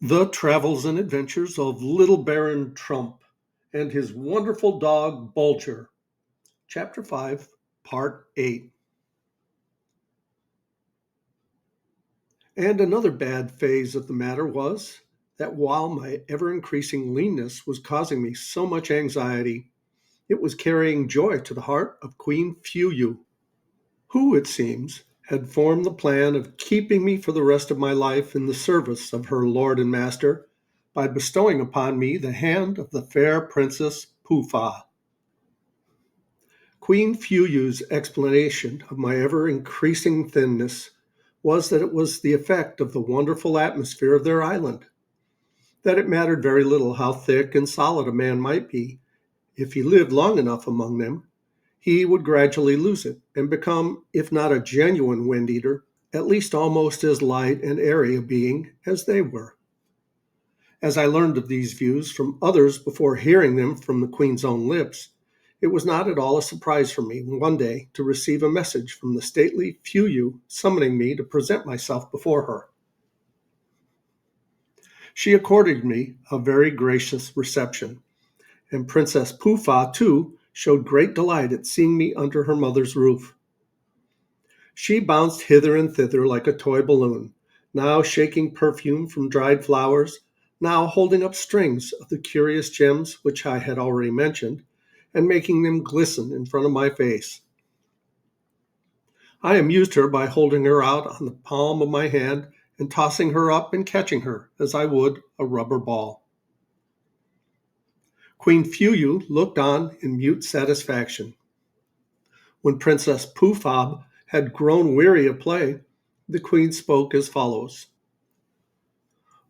The Travels and Adventures of Little Baron Trump and His Wonderful Dog Bulger, Chapter 5, Part 8. And another bad phase of the matter was that while my ever increasing leanness was causing me so much anxiety, it was carrying joy to the heart of Queen Fuyu, who, it seems, had formed the plan of keeping me for the rest of my life in the service of her lord and master by bestowing upon me the hand of the fair Princess Pufa. Queen Fuyu's explanation of my ever increasing thinness was that it was the effect of the wonderful atmosphere of their island, that it mattered very little how thick and solid a man might be. If he lived long enough among them, he would gradually lose it and become, if not a genuine wind eater, at least almost as light and airy a being as they were. As I learned of these views from others before hearing them from the Queen's own lips, it was not at all a surprise for me one day to receive a message from the stately Fuyu summoning me to present myself before her. She accorded me a very gracious reception, and Princess Pufa, too, showed great delight at seeing me under her mother's roof. She bounced hither and thither like a toy balloon, now shaking perfume from dried flowers, now holding up strings of the curious gems which I had already mentioned, and making them glisten in front of my face. I amused her by holding her out on the palm of my hand and tossing her up and catching her as I would a rubber ball. Queen Fuyu looked on in mute satisfaction. When Princess Pufab had grown weary of play, the queen spoke as follows.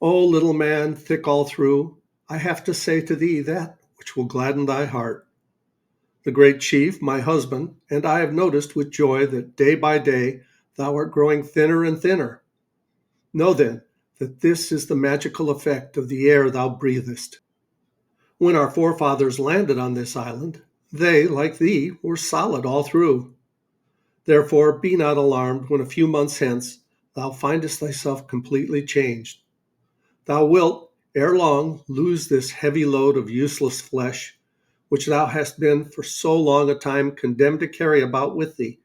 "O little man, thick all through, I have to say to thee that which will gladden thy heart. The great chief, my husband, and I have noticed with joy that day by day thou art growing thinner and thinner. Know then that this is the magical effect of the air thou breathest. When our forefathers landed on this island, they, like thee, were solid all through. Therefore be not alarmed when a few months hence thou findest thyself completely changed. Thou wilt, ere long, lose this heavy load of useless flesh, which thou hast been for so long a time condemned to carry about with thee,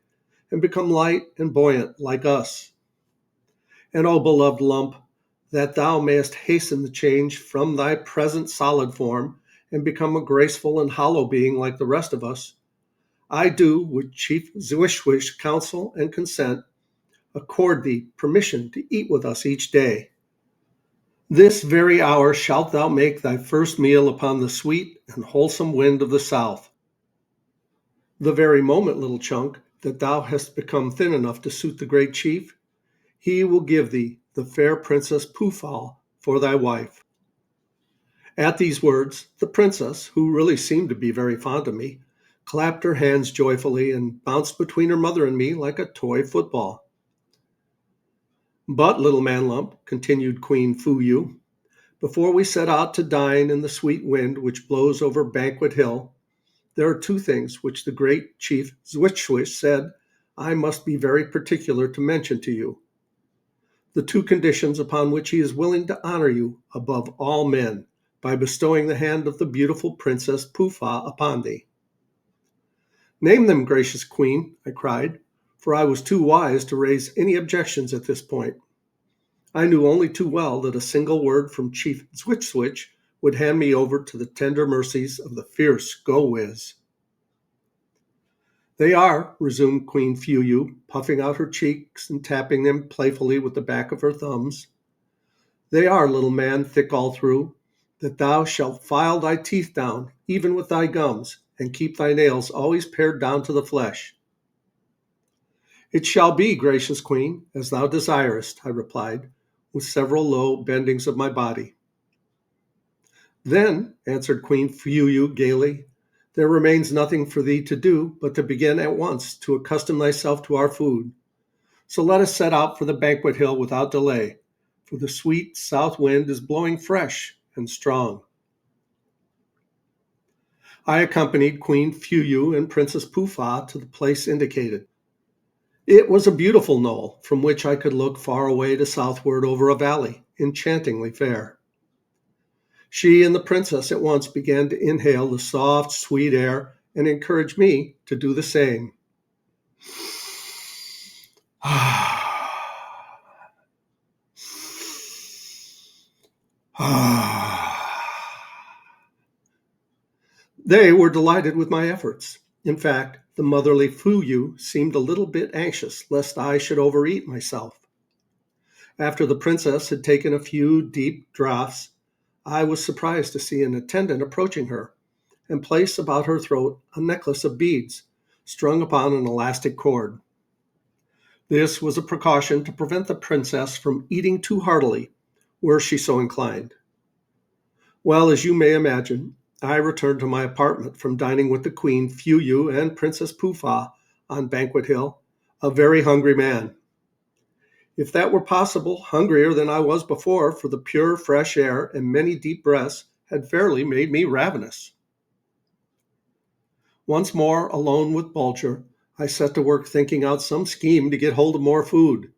and become light and buoyant like us. And, O beloved lump, that thou mayest hasten the change from thy present solid form, and become a graceful and hollow being like the rest of us, I do, with Chief Zwishwish counsel and consent, accord thee permission to eat with us each day. This very hour shalt thou make thy first meal upon the sweet and wholesome wind of the south. The very moment, little chunk, that thou hast become thin enough to suit the great chief, he will give thee the fair Princess Pufal for thy wife." At these words, the princess, who really seemed to be very fond of me, clapped her hands joyfully and bounced between her mother and me like a toy football. "But, little man lump," continued Queen Fuyu, "before we set out to dine in the sweet wind which blows over Banquet Hill, there are two things which the great chief Zwitchwish said I must be very particular to mention to you. The two conditions upon which he is willing to honor you above all men by bestowing the hand of the beautiful Princess Pufa upon thee." "Name them, gracious queen," I cried, for I was too wise to raise any objections at this point. I knew only too well that a single word from Chief Zwitchwitch would hand me over to the tender mercies of the fierce Go-Wiz. "They are," resumed Queen Fuyu, puffing out her cheeks and tapping them playfully with the back of her thumbs, "they are, little man, thick all through, that thou shalt file thy teeth down, even with thy gums, and keep thy nails always pared down to the flesh." "It shall be, gracious queen, as thou desirest," I replied, with several low bendings of my body. "Then," answered Queen Fuyu gaily, "there remains nothing for thee to do but to begin at once to accustom thyself to our food. So let us set out for the Banquet Hill without delay, for the sweet south wind is blowing fresh and strong." I accompanied Queen Fuyu and Princess Pufa to the place indicated. It was a beautiful knoll from which I could look far away to southward over a valley, enchantingly fair. She and the princess at once began to inhale the soft, sweet air and encouraged me to do the same. They were delighted with my efforts. In fact, the motherly Fuyu seemed a little bit anxious lest I should overeat myself. After the princess had taken a few deep draughts, I was surprised to see an attendant approaching her and place about her throat a necklace of beads strung upon an elastic cord. This was a precaution to prevent the princess from eating too heartily, were she so inclined. Well, as you may imagine, I returned to my apartment from dining with the Queen Fuyu and Princess Pufa on Banquet Hill, a very hungry man. If that were possible, hungrier than I was before, for the pure, fresh air and many deep breaths had fairly made me ravenous. Once more alone with Bulger, I set to work thinking out some scheme to get hold of more food,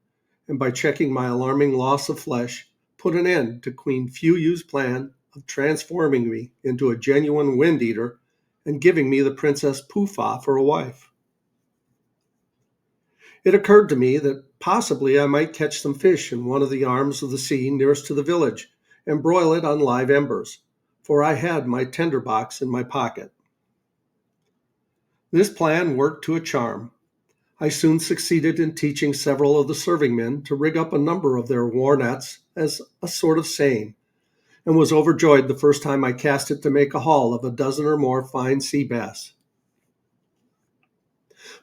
and by checking my alarming loss of flesh, put an end to Queen Fuyu's plan of transforming me into a genuine wind eater and giving me the Princess Pufa for a wife. It occurred to me that possibly I might catch some fish in one of the arms of the sea nearest to the village and broil it on live embers, for I had my tinderbox in my pocket. This plan worked to a charm. I soon succeeded in teaching several of the serving men to rig up a number of their war nets as a sort of seine, and was overjoyed the first time I cast it to make a haul of a dozen or more fine sea bass.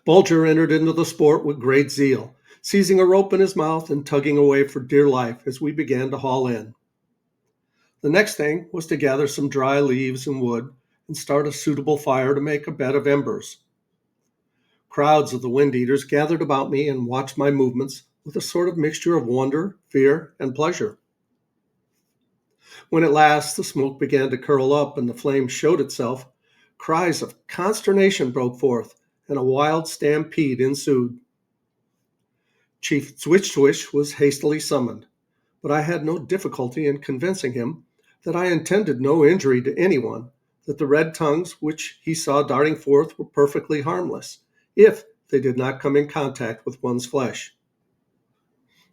Bulger entered into the sport with great zeal, seizing a rope in his mouth and tugging away for dear life as we began to haul in. The next thing was to gather some dry leaves and wood and start a suitable fire to make a bed of embers. Crowds of the wind eaters gathered about me and watched my movements with a sort of mixture of wonder, fear, and pleasure. When at last the smoke began to curl up and the flame showed itself, cries of consternation broke forth, and a wild stampede ensued. Chief Switch Swish was hastily summoned, but I had no difficulty in convincing him that I intended no injury to anyone, that the red tongues which he saw darting forth were perfectly harmless, if they did not come in contact with one's flesh.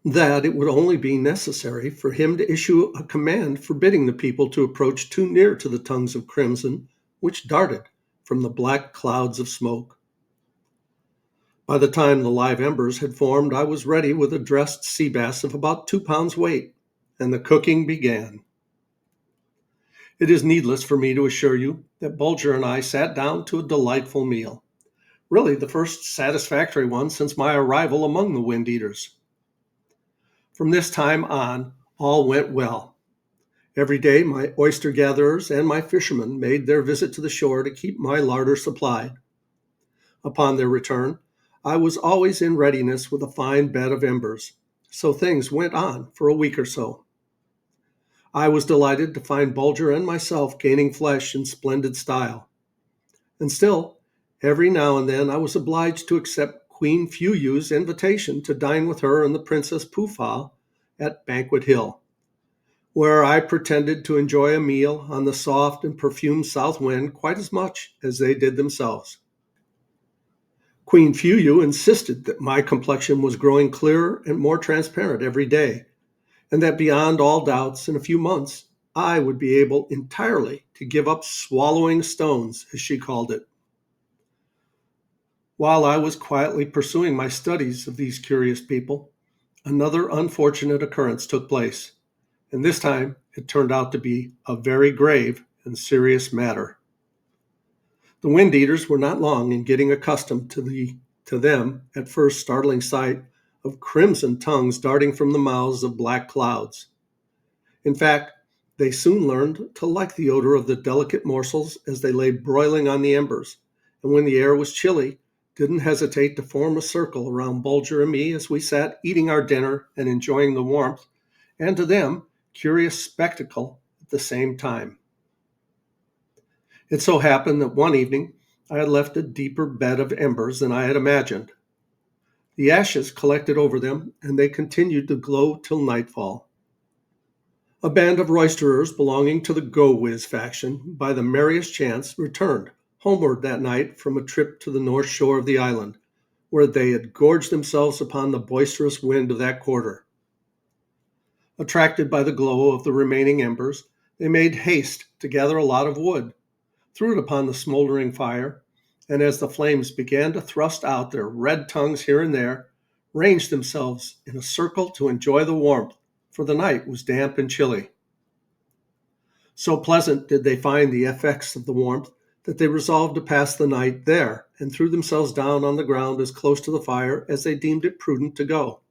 That it would only be necessary for him to issue a command forbidding the people to approach too near to the tongues of crimson which darted from the black clouds of smoke. By the time the live embers had formed, I was ready with a dressed sea bass of about 2 pounds weight, and the cooking began. It is needless for me to assure you that Bulger and I sat down to a delightful meal, really the first satisfactory one since my arrival among the wind eaters. From this time on, all went well. Every day my oyster gatherers and my fishermen made their visit to the shore to keep my larder supplied. Upon their return, I was always in readiness with a fine bed of embers, so things went on for a week or so. I was delighted to find Bulger and myself gaining flesh in splendid style. And still, every now and then I was obliged to accept Queen Fuyu's invitation to dine with her and the Princess Pufa at Banquet Hill, where I pretended to enjoy a meal on the soft and perfumed south wind quite as much as they did themselves. Queen Fuyu insisted that my complexion was growing clearer and more transparent every day, and that beyond all doubts, in a few months, I would be able entirely to give up swallowing stones, as she called it. While I was quietly pursuing my studies of these curious people, another unfortunate occurrence took place, and this time it turned out to be a very grave and serious matter. The wind eaters were not long in getting accustomed to them at first startling sight of crimson tongues darting from the mouths of black clouds. In fact, they soon learned to like the odor of the delicate morsels as they lay broiling on the embers, and when the air was chilly, didn't hesitate to form a circle around Bulger and me as we sat eating our dinner and enjoying the warmth, and to them, curious spectacle at the same time. It so happened that one evening I had left a deeper bed of embers than I had imagined. The ashes collected over them, and they continued to glow till nightfall. A band of roisterers belonging to the Go-Wiz faction, by the merriest chance, returned homeward that night from a trip to the north shore of the island, where they had gorged themselves upon the boisterous wind of that quarter. Attracted by the glow of the remaining embers, they made haste to gather a lot of wood, threw it upon the smoldering fire, and as the flames began to thrust out their red tongues here and there, ranged themselves in a circle to enjoy the warmth, for the night was damp and chilly. So pleasant did they find the effects of the warmth that they resolved to pass the night there, and threw themselves down on the ground as close to the fire as they deemed it prudent to go.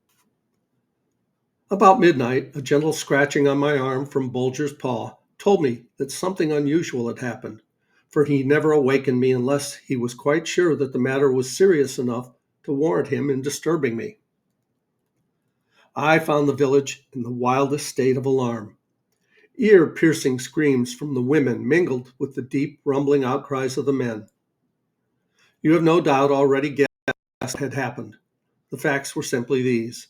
About midnight, a gentle scratching on my arm from Bulger's paw told me that something unusual had happened, for he never awakened me unless he was quite sure that the matter was serious enough to warrant him in disturbing me. I found the village in the wildest state of alarm. Ear-piercing screams from the women mingled with the deep, rumbling outcries of the men. You have no doubt already guessed what had happened. The facts were simply these.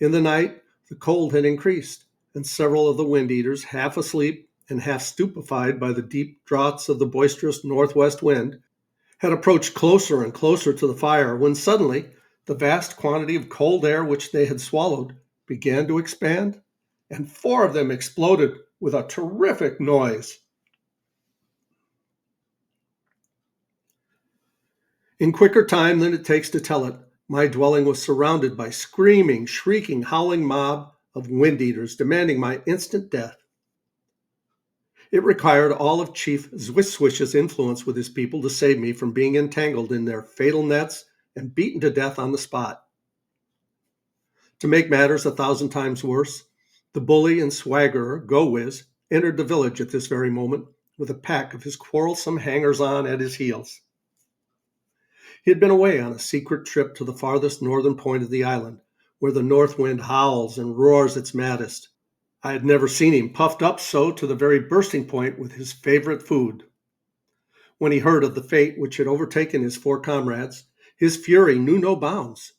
In the night, the cold had increased, and several of the wind-eaters, half asleep and half stupefied by the deep draughts of the boisterous northwest wind, had approached closer and closer to the fire when suddenly the vast quantity of cold air which they had swallowed began to expand, and 4 of them exploded with a terrific noise. In quicker time than it takes to tell it, my dwelling was surrounded by screaming, shrieking, howling mob of wind-eaters demanding my instant death. It required all of Chief Zwiswish's influence with his people to save me from being entangled in their fatal nets and beaten to death on the spot. To make matters 1,000 times worse, the bully and swaggerer, Go-Wiz, entered the village at this very moment with a pack of his quarrelsome hangers-on at his heels. He had been away on a secret trip to the farthest northern point of the island, where the north wind howls and roars its maddest. I had never seen him puffed up so to the very bursting point with his favorite food. When he heard of the fate which had overtaken his 4 comrades, his fury knew no bounds.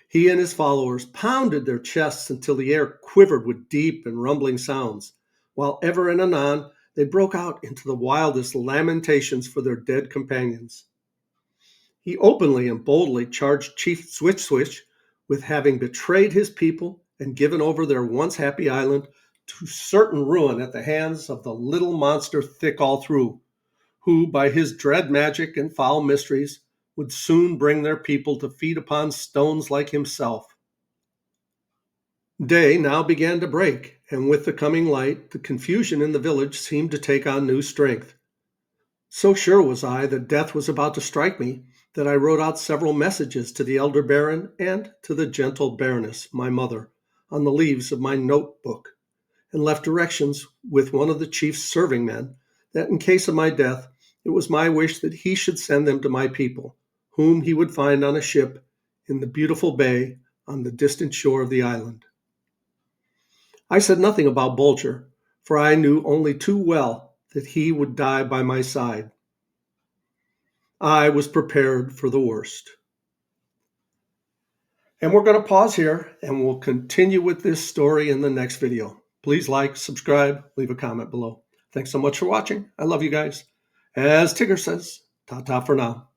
He and his followers pounded their chests until the air quivered with deep and rumbling sounds, while ever and anon they broke out into the wildest lamentations for their dead companions. He openly and boldly charged Chief Zwiswish with having betrayed his people and given over their once happy island to certain ruin at the hands of the little monster Thick-all-through, who, by his dread magic and foul mysteries, would soon bring their people to feed upon stones like himself. Day now began to break, and with the coming light, the confusion in the village seemed to take on new strength. So sure was I that death was about to strike me, that I wrote out several messages to the elder baron and to the gentle baroness, my mother, on the leaves of my notebook, and left directions with one of the chief's serving men that in case of my death, it was my wish that he should send them to my people, whom he would find on a ship in the beautiful bay on the distant shore of the island. I said nothing about Bulger, for I knew only too well that he would die by my side. I was prepared for the worst. And we're going to pause here, and we'll continue with this story in the next video. Please like, subscribe, leave a comment below. Thanks so much for watching. I love you guys. As Tigger says, ta-ta for now.